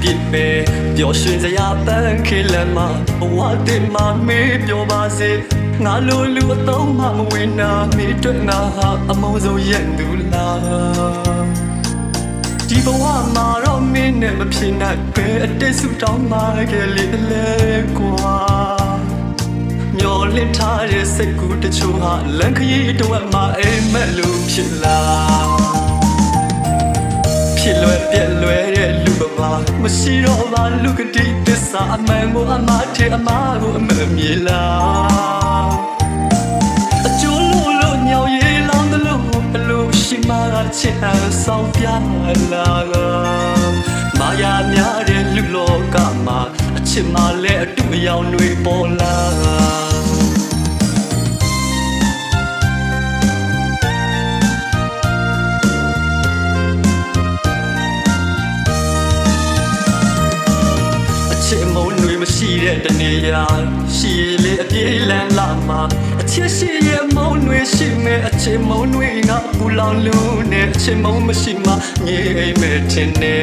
ပြစ်ပဲပျော်ရွှင်စရာပန်းခေလမ်းမှာဘဝတင်မှာမေးပြောပါစေငါလိုလူအသုံးမှမဝင်နာမေးတွေ့ငါဟာအမုန်းဆုံးရဲ့သူလားဒီဘဝမှာတော့မင်းနဲ့မဖြစ်နိုင်ပဲအတိတ်ဆူတောင်းမှခဲ့လေလေကွာမျောလင့်ထားတဲ့စိတ်ကူးတချို့ဟာလမ်းခရီးအတွက်မှအိမ်မက်လို့ဖြစ်လာဖြစ်လွယ်ပြက်လွယ်တဲ့လူဘဝမရှိတော့ပါလူကတိသစ္စာအမှန်ကိုအမှားထဲအမှားကိုအမှန်မြေလားအကျိုးလို့ညောင်ရည်လောင်းတယ်လို့ဘလို့ရှိမှချစ်အောင်ဆောင်ပြလာမာယာများတဲ့လူလောကမှာအချစ်မှလည်းအတူအယောင်တွေပေါ်လာမရှိတဲ့တနေရာရှိလေအပြေးလန်းလာမှာအချစ်ရှိရဲ့မုံတွေရှိမဲ့အချစ်မုံတွေငါပူလောင်လို့နဲ့အချစ်မုံမရှိမှငြိမ်မဲ့ထင်နေ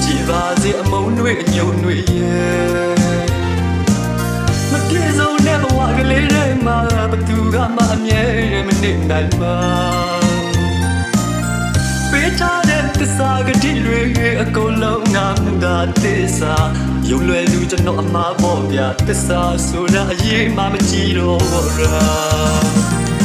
ကြည်ပါစေအမုံတွေအညုံတွေရဲ့မပြေဆုံးတဲ့ဘဝကလေးတွေမှာဘသူကမှအမြဲမနေနိုင်ပါပေးထားတဲ့သစ္စာကတိတွေအကုန်လုံးငါသာသစ္စာရုပ်လွယ်လူကျွန်တော်အမှားပေါ်ပြသစ္စာဆိုတာအရေးမှမကြည့်တော့ရာ